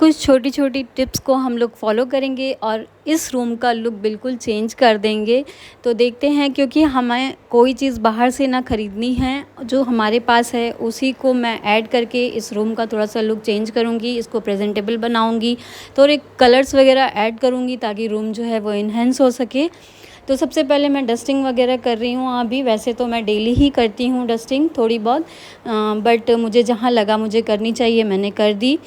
कुछ छोटी छोटी टिप्स को हम लोग फॉलो करेंगे और इस रूम का लुक बिल्कुल चेंज कर देंगे। तो देखते हैं, क्योंकि हमें कोई चीज़ बाहर से ना ख़रीदनी है, जो हमारे पास है उसी को मैं ऐड करके इस रूम का थोड़ा सा लुक चेंज करूँगी, इसको प्रेजेंटेबल बनाऊँगी, थोड़े कलर्स वगैरह ऐड करूँगी ताकि रूम जो है वो इन्हेंस हो सके। तो सबसे पहले मैं डस्टिंग वगैरह कर रही हूँ अभी। वैसे तो मैं डेली ही करती हूँ डस्टिंग थोड़ी बहुत, बट मुझे जहाँ लगा मुझे करनी चाहिए मैंने कर दी।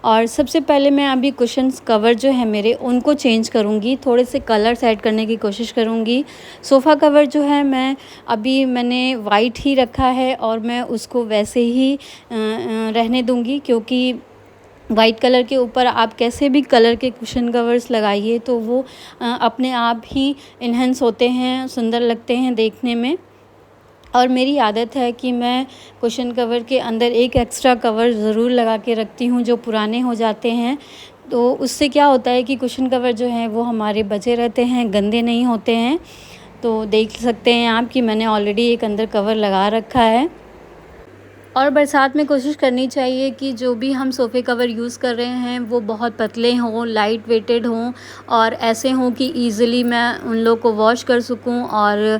और सबसे पहले मैं अभी कुशन्स कवर जो है मेरे उनको चेंज करूँगी, थोड़े से कलर्स ऐड करने की कोशिश करूँगी। सोफ़ा कवर जो है मैंने वाइट ही रखा है और मैं उसको वैसे ही रहने दूँगी, क्योंकि वाइट कलर के ऊपर आप कैसे भी कलर के कुशन कवर्स लगाइए तो वो अपने आप ही इन्हेंस होते हैं, सुंदर लगते हैं देखने में। और मेरी आदत है कि मैं कुशन कवर के अंदर एक एक्स्ट्रा कवर ज़रूर लगा के रखती हूँ जो पुराने हो जाते हैं। तो उससे क्या होता है कि कुशन कवर जो हैं वो हमारे बचे रहते हैं, गंदे नहीं होते हैं। तो देख सकते हैं आप कि मैंने ऑलरेडी एक अंदर कवर लगा रखा है। और बरसात में कोशिश करनी चाहिए कि जो भी हम सोफ़े कवर यूज़ कर रहे हैं वो बहुत पतले हों, लाइट वेटेड हों और ऐसे हों कि ईज़िली मैं उन लोग को वॉश कर सकूं और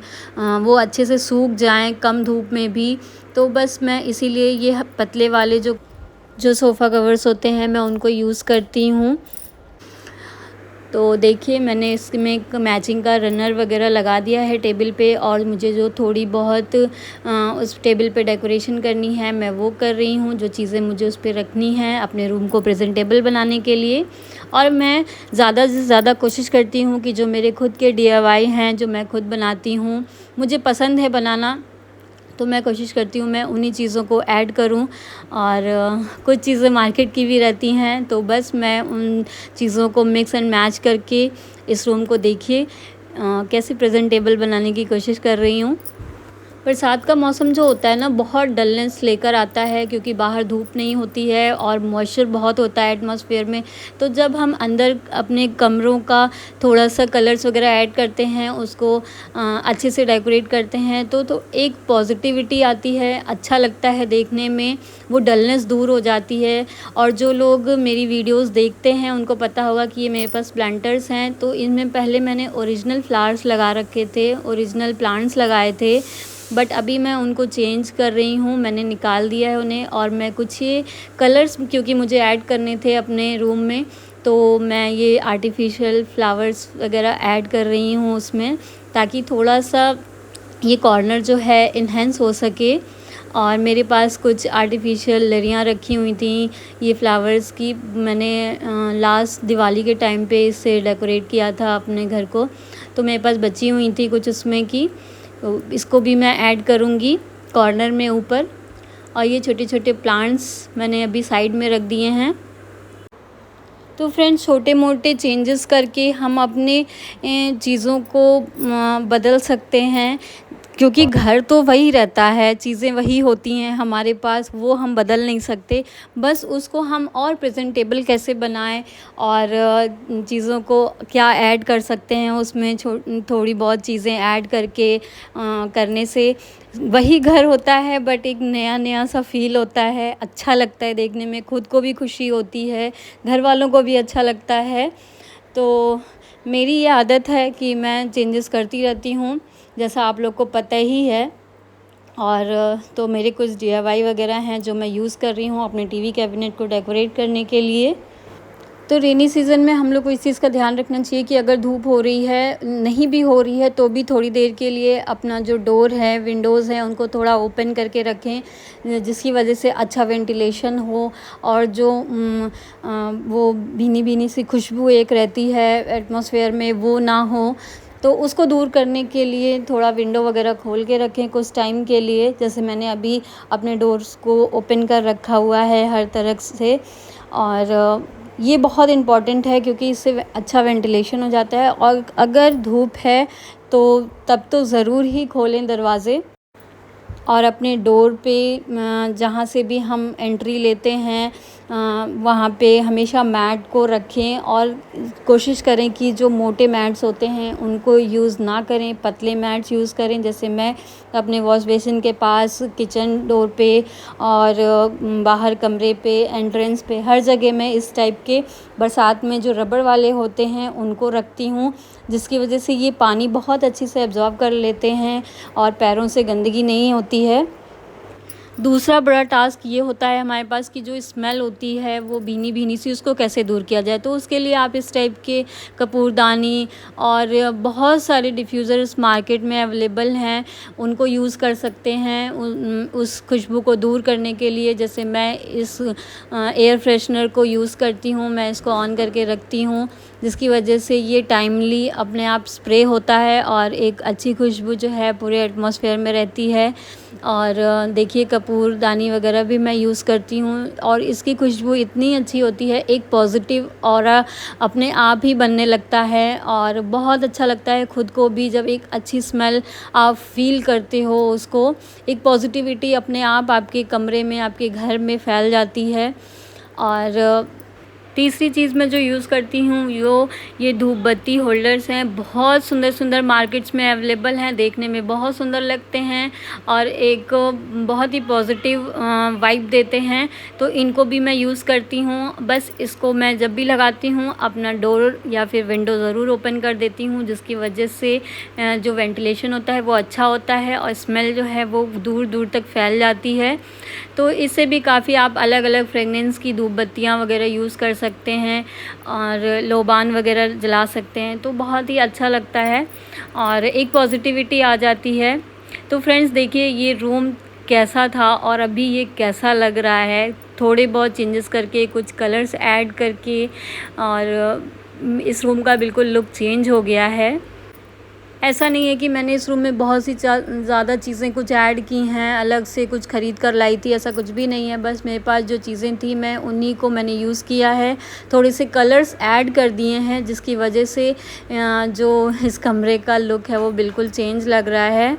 वो अच्छे से सूख जाएं कम धूप में भी। तो बस मैं इसीलिए ये पतले वाले जो सोफ़ा कवर्स होते हैं मैं उनको यूज़ करती हूँ। तो देखिए, मैंने इसमें एक मैचिंग का रनर वगैरह लगा दिया है टेबल पे, और मुझे जो थोड़ी बहुत उस टेबल पे डेकोरेशन करनी है मैं वो कर रही हूँ, जो चीज़ें मुझे उस पे रखनी है अपने रूम को प्रेजेंटेबल बनाने के लिए। और मैं ज़्यादा से ज़्यादा कोशिश करती हूँ कि जो मेरे खुद के DIY हैं, जो मैं खुद बनाती हूँ, मुझे पसंद है बनाना, तो मैं कोशिश करती हूँ मैं उन्हीं चीज़ों को ऐड करूँ। और कुछ चीज़ें मार्केट की भी रहती हैं, तो बस मैं उन चीज़ों को मिक्स एंड मैच करके इस रूम को देखिए कैसे प्रेजेंटेबल बनाने की कोशिश कर रही हूँ। बरसात का मौसम जो होता है ना, बहुत डलनेस लेकर आता है, क्योंकि बाहर धूप नहीं होती है और मॉइस्चर बहुत होता है एटमॉस्फेयर में। तो जब हम अंदर अपने कमरों का थोड़ा सा कलर्स वगैरह ऐड करते हैं, उसको अच्छे से डेकोरेट करते हैं, तो एक पॉजिटिविटी आती है, अच्छा लगता है देखने में, वो डलनेस दूर हो जाती है। और जो लोग मेरी वीडियोज़ देखते हैं उनको पता होगा कि ये मेरे पास प्लांटर्स हैं। तो इनमें पहले मैंने ओरिजिनल फ्लावर्स लगा रखे थे, ओरिजिनल प्लांट्स लगाए थे, बट अभी मैं उनको चेंज कर रही हूँ, मैंने निकाल दिया है उन्हें। और मैं कुछ ये कलर्स क्योंकि मुझे ऐड करने थे अपने रूम में, तो मैं ये आर्टिफिशियल फ्लावर्स वगैरह ऐड कर रही हूँ उसमें, ताकि थोड़ा सा ये कॉर्नर जो है इन्हेंस हो सके। और मेरे पास कुछ आर्टिफिशियल लड़ियाँ रखी हुई थी ये फ्लावर्स की, मैंने लास्ट दिवाली के टाइम पे इससे डेकोरेट किया था अपने घर को, तो मेरे पास बची हुई थी कुछ उसमें की, तो इसको भी मैं ऐड करूँगी कॉर्नर में ऊपर। और ये छोटे छोटे प्लांट्स मैंने अभी साइड में रख दिए हैं। तो फ्रेंड्स, छोटे मोटे चेंजेस करके हम अपने चीज़ों को बदल सकते हैं, क्योंकि घर तो वही रहता है, चीज़ें वही होती हैं हमारे पास, वो हम बदल नहीं सकते। बस उसको हम और प्रेजेंटेबल कैसे बनाएं और चीज़ों को क्या ऐड कर सकते हैं उसमें, थोड़ी बहुत चीज़ें ऐड करके करने से वही घर होता है, बट एक नया नया सा फील होता है, अच्छा लगता है देखने में, खुद को भी खुशी होती है, घर वालों को भी अच्छा लगता है। तो मेरी ये आदत है कि मैं चेंजेस करती रहती हूँ, जैसा आप लोग को पता ही है। और तो मेरे कुछ DIY वगैरह हैं जो मैं यूज़ कर रही हूँ अपने टीवी कैबिनेट को डेकोरेट करने के लिए। तो रेनी सीज़न में हम लोग को इस चीज़ का ध्यान रखना चाहिए कि अगर धूप हो रही है, नहीं भी हो रही है, तो भी थोड़ी देर के लिए अपना जो डोर है, विंडोज़ हैं, उनको थोड़ा ओपन करके रखें, जिसकी वजह से अच्छा वेंटिलेशन हो। और जो वो भीनी भीनी सी खुशबू एक रहती है एटमॉस्फेयर में, वो ना हो, तो उसको दूर करने के लिए थोड़ा विंडो वगैरह खोल के रखें कुछ टाइम के लिए। जैसे मैंने अभी अपने डोर्स को ओपन कर रखा हुआ है हर तरफ से। और ये बहुत इम्पॉर्टेंट है, क्योंकि इससे अच्छा वेंटिलेशन हो जाता है। और अगर धूप है तो तब तो ज़रूर ही खोलें दरवाज़े, और अपने डोर पे जहाँ से भी हम एंट्री लेते हैं वहाँ पे हमेशा मैट को रखें और कोशिश करें कि जो मोटे मैट्स होते हैं उनको यूज़ ना करें, पतले मैट्स यूज़ करें। जैसे मैं अपने वॉश बेसिन के पास, किचन डोर पे और बाहर कमरे पे, एंट्रेंस पे, हर जगह मैं इस टाइप के बरसात में जो रबड़ वाले होते हैं उनको रखती हूँ, जिसकी वजह से ये पानी बहुत अच्छे से एब्ज़ॉर्ब कर लेते हैं और पैरों से गंदगी नहीं होती है। दूसरा बड़ा टास्क ये होता है हमारे पास कि जो स्मेल होती है वो भीनी भीनी सी, उसको कैसे दूर किया जाए। तो उसके लिए आप इस टाइप के कपूरदानी और बहुत सारे डिफ्यूज़र्स मार्केट में अवेलेबल हैं, उनको यूज़ कर सकते हैं उस खुशबू को दूर करने के लिए। जैसे मैं इस एयर फ्रेशनर को यूज़ करती हूँ, मैं इसको ऑन करके रखती हूँ, जिसकी वजह से ये टाइमली अपने आप स्प्रे होता है और एक अच्छी खुशबू जो है पूरे एटमॉस्फेयर में रहती है। और देखिए कपूरदानी वगैरह भी मैं यूज़ करती हूँ और इसकी खुशबू इतनी अच्छी होती है, एक पॉजिटिव ऑरा अपने आप ही बनने लगता है और बहुत अच्छा लगता है खुद को भी जब एक अच्छी स्मेल आप फील करते हो उसको। एक पॉजिटिविटी अपने आप आपके कमरे में, आपके घर में फैल जाती है। और तीसरी चीज़ मैं जो यूज़ करती हूँ ये धूप बत्ती होल्डर्स हैं, बहुत सुंदर सुंदर मार्केट्स में अवेलेबल हैं, देखने में बहुत सुंदर लगते हैं और एक बहुत ही पॉजिटिव वाइब देते हैं। तो इनको भी मैं यूज़ करती हूँ। बस इसको मैं जब भी लगाती हूँ अपना डोर या फिर विंडो ज़रूर ओपन कर देती हूँ, जिसकी वजह से जो वेंटिलेशन होता है वो अच्छा होता है और स्मेल जो है वो दूर दूर तक फैल जाती है। तो इससे भी काफ़ी आप अलग अलग फ्रेगनेंस की धूप बत्तियाँ वगैरह यूज़ कर सकते हैं और लोबान वगैरह जला सकते हैं, तो बहुत ही अच्छा लगता है और एक पॉजिटिविटी आ जाती है। तो फ्रेंड्स देखिए ये रूम कैसा था और अभी ये कैसा लग रहा है, थोड़े बहुत चेंजेस करके, कुछ कलर्स ऐड करके, और इस रूम का बिल्कुल लुक चेंज हो गया है। ऐसा नहीं है कि मैंने इस रूम में बहुत सी ज़्यादा चीज़ें कुछ ऐड की हैं, अलग से कुछ ख़रीद कर लाई थी, ऐसा कुछ भी नहीं है। बस मेरे पास जो चीज़ें थी मैं उन्हीं को मैंने यूज़ किया है, थोड़े से कलर्स ऐड कर दिए हैं, जिसकी वजह से जो इस कमरे का लुक है वो बिल्कुल चेंज लग रहा है।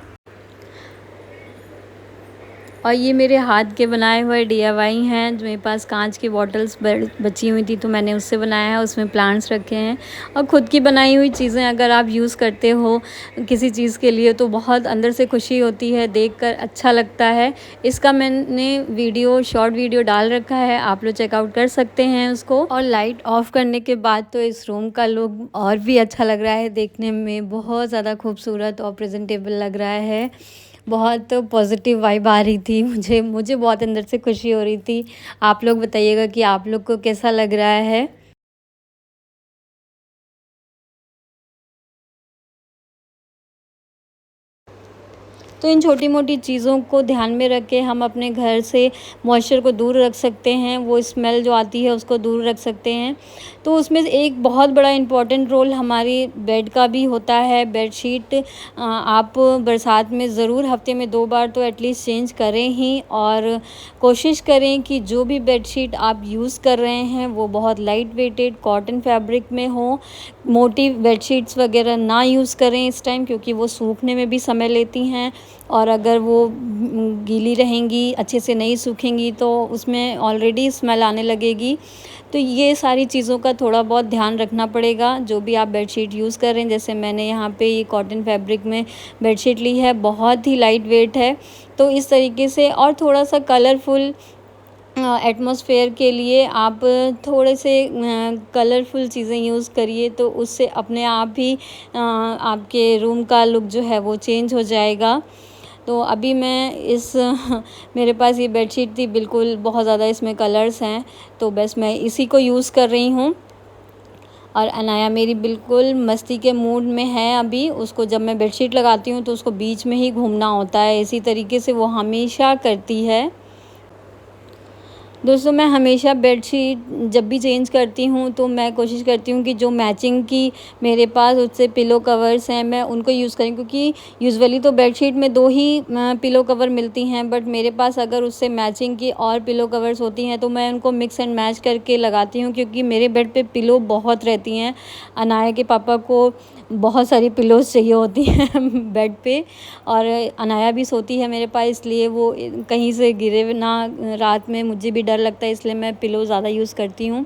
और ये मेरे हाथ के बनाए हुए DIY हैं, जो मेरे पास कांच की बॉटल्स बची हुई थी तो मैंने उससे बनाया है, उसमें प्लांट्स रखे हैं। और ख़ुद की बनाई हुई चीज़ें अगर आप यूज़ करते हो किसी चीज़ के लिए तो बहुत अंदर से खुशी होती है, देखकर अच्छा लगता है। इसका मैंने शॉर्ट वीडियो डाल रखा है, आप लोग चेकआउट कर सकते हैं उसको। और लाइट ऑफ़ करने के बाद तो इस रूम का लुक और भी अच्छा लग रहा है, देखने में बहुत ज़्यादा खूबसूरत और प्रेजेंटेबल लग रहा है। बहुत पॉजिटिव वाइब आ रही थी मुझे बहुत अंदर से खुशी हो रही थी। आप लोग बताइएगा कि आप लोग को कैसा लग रहा है। तो इन छोटी मोटी चीज़ों को ध्यान में रख के हम अपने घर से मॉइस्चर को दूर रख सकते हैं, वो स्मेल जो आती है उसको दूर रख सकते हैं। तो उसमें एक बहुत बड़ा इम्पॉर्टेंट रोल हमारी बेड का भी होता है। बेडशीट आप बरसात में ज़रूर हफ्ते में 2 बार तो एटलीस्ट चेंज करें ही, और कोशिश करें कि जो भी बेडशीट आप यूज़ कर रहे हैं वो बहुत लाइट वेटेड कॉटन फैब्रिक में हो। मोटी बेडशीट्स वगैरह ना यूज़ करें इस टाइम, क्योंकि वो सूखने में भी समय लेती हैं और अगर वो गीली रहेंगी, अच्छे से नहीं सूखेंगी तो उसमें ऑलरेडी स्मेल आने लगेगी। तो ये सारी चीज़ों का थोड़ा बहुत ध्यान रखना पड़ेगा जो भी आप बेडशीट यूज़ कर रहे हैं। जैसे मैंने यहाँ पे ये कॉटन फैब्रिक में बेडशीट ली है, बहुत ही लाइट वेट है। तो इस तरीके से, और थोड़ा सा कलरफुल एटमॉस्फेयर के लिए आप थोड़े से कलरफुल चीज़ें यूज़ करिए, तो उससे अपने आप ही आपके रूम का लुक जो है वो चेंज हो जाएगा। तो अभी मैं मेरे पास ये बेडशीट थी, बिल्कुल बहुत ज़्यादा इसमें कलर्स हैं, तो बस मैं इसी को यूज़ कर रही हूँ। और अनाया मेरी बिल्कुल मस्ती के मूड में है अभी, उसको जब मैं बेडशीट लगाती हूँ तो उसको बीच में ही घूमना होता है, इसी तरीके से वो हमेशा करती है। दोस्तों मैं हमेशा बेडशीट जब भी चेंज करती हूँ तो मैं कोशिश करती हूँ कि जो मैचिंग की मेरे पास उससे पिलो कवर्स हैं मैं उनको यूज़ करूँ, क्योंकि यूजुअली तो बेडशीट में 2 ही पिलो कवर मिलती हैं, बट मेरे पास अगर उससे मैचिंग की और पिलो कवर्स होती हैं तो मैं उनको मिक्स एंड मैच करके लगाती हूँ, क्योंकि मेरे बेड पे पिलो बहुत रहती हैं। अनाया के पापा को बहुत सारी पिलोज़ चाहिए होती हैं बेड पे। और अनाया भी सोती है मेरे पास, इसलिए वो कहीं से गिरे ना रात में, मुझे भी डर लगता है, इसलिए मैं पिलो ज़्यादा यूज़ करती हूँ।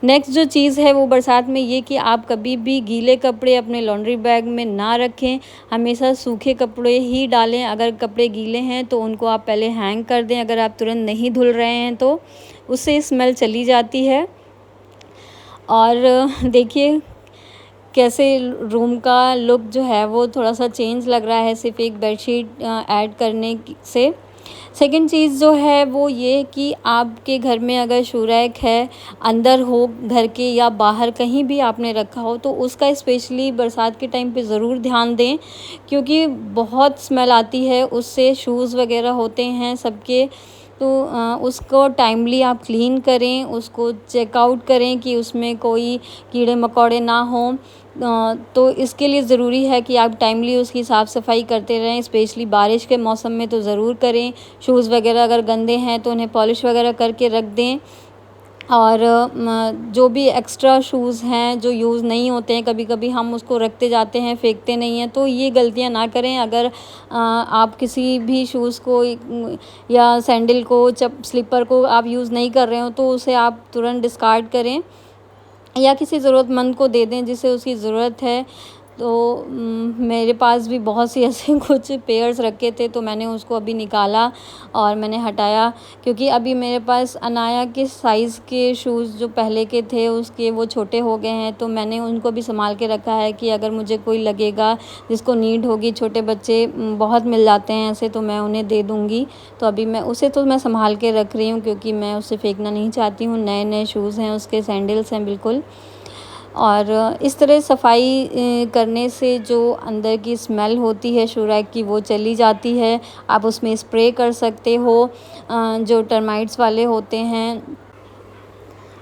नेक्स्ट जो चीज़ है वो बरसात में ये कि आप कभी भी गीले कपड़े अपने लॉन्ड्री बैग में ना रखें, हमेशा सूखे कपड़े ही डालें। अगर कपड़े गीले हैं तो उनको आप पहले हैंग कर दें, अगर आप तुरंत नहीं धुल रहे हैं तो उससे स्मेल चली जाती है। और देखिए कैसे रूम का लुक जो है वो थोड़ा सा चेंज लग रहा है सिर्फ एक बेडशीट ऐड करने से। सेकंड चीज़ जो है वो ये कि आपके घर में अगर शू रैक है, अंदर हो घर के या बाहर कहीं भी आपने रखा हो, तो उसका स्पेशली बरसात के टाइम पे ज़रूर ध्यान दें, क्योंकि बहुत स्मेल आती है उससे, शूज़ वगैरह होते हैं सबके। तो उसको टाइमली आप क्लीन करें, उसको चेकआउट करें कि उसमें कोई कीड़े मकोड़े ना हों। तो इसके लिए ज़रूरी है कि आप टाइमली उसकी साफ़ सफाई करते रहें, स्पेशली बारिश के मौसम में तो ज़रूर करें। शूज़ वगैरह अगर गंदे हैं तो उन्हें पॉलिश वगैरह करके रख दें। और जो भी एक्स्ट्रा शूज़ हैं जो यूज़ नहीं होते हैं, कभी कभी हम उसको रखते जाते हैं, फेंकते नहीं हैं, तो ये गलतियां ना करें। अगर आप किसी भी शूज़ को या सैंडल को, स्लीपर को आप यूज़ नहीं कर रहे हो तो उसे आप तुरंत डिस्कार्ड करें या किसी ज़रूरतमंद को दे दें जिसे उसकी ज़रूरत है। तो मेरे पास भी बहुत सी ऐसे कुछ पेयर्स रखे थे, तो मैंने उसको अभी निकाला और मैंने हटाया, क्योंकि अभी मेरे पास अनाया के साइज़ के शूज़ जो पहले के थे उसके वो छोटे हो गए हैं, तो मैंने उनको भी संभाल के रखा है कि अगर मुझे कोई लगेगा जिसको नीड होगी, छोटे बच्चे बहुत मिल जाते हैं ऐसे, तो मैं उन्हें दे दूँगी। तो अभी मैं उसे तो मैं संभाल के रख रही हूँ, क्योंकि मैं उसे फेंकना नहीं चाहती हूँ। नए नए शूज़ हैं उसके, सैंडल्स हैं बिल्कुल। और इस तरह सफाई करने से जो अंदर की स्मेल होती है शू रैक की वो चली जाती है। आप उसमें स्प्रे कर सकते हो, जो टर्माइट्स वाले होते हैं,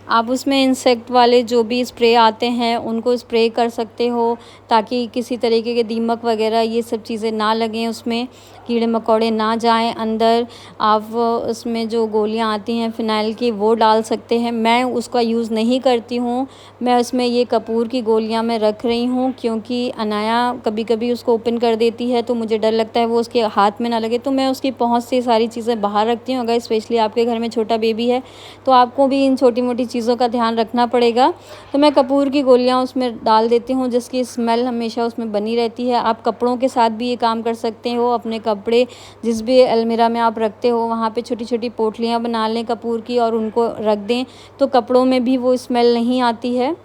आप उसमें इंसेक्ट वाले जो भी स्प्रे आते हैं उनको स्प्रे कर सकते हो, ताकि किसी तरीके के दीमक वगैरह ये सब चीज़ें ना लगें, उसमें कीड़े मकोड़े ना जाएं अंदर। आप उसमें जो गोलियां आती हैं फ़िनाइल की वो डाल सकते हैं। मैं उसका यूज़ नहीं करती हूँ, मैं उसमें ये कपूर की गोलियां मैं रख रही हूँ, क्योंकि अनाया कभी कभी उसको ओपन कर देती है तो मुझे डर लगता है वो उसके हाथ में ना लगे, तो मैं उसकी पहुँच से सारी चीज़ें बाहर रखती हूँ। अगर स्पेशली आपके घर में छोटा बेबी है तो आपको भी इन छोटी मोटी चीज़ों का ध्यान रखना पड़ेगा। तो मैं कपूर की गोलियां उसमें डाल देती हूँ, जिसकी स्मेल हमेशा उसमें बनी रहती है। आप कपड़ों के साथ भी ये काम कर सकते हो, अपने कपड़े जिस भी अलमीरा में आप रखते हो वहाँ पे छोटी छोटी पोटलियाँ बना लें कपूर की और उनको रख दें, तो कपड़ों में भी वो स्मेल नहीं आती है।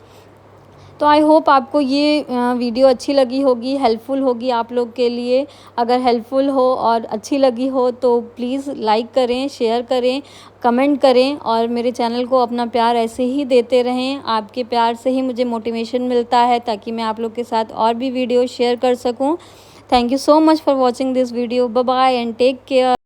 तो आई होप आपको ये वीडियो अच्छी लगी होगी, हेल्पफुल होगी आप लोग के लिए। अगर हेल्पफुल हो और अच्छी लगी हो तो प्लीज़ लाइक करें, शेयर करें, कमेंट करें और मेरे चैनल को अपना प्यार ऐसे ही देते रहें। आपके प्यार से ही मुझे मोटिवेशन मिलता है, ताकि मैं आप लोग के साथ और भी वीडियो शेयर कर सकूं। Thank you so much for watching this video. Bye bye and take care.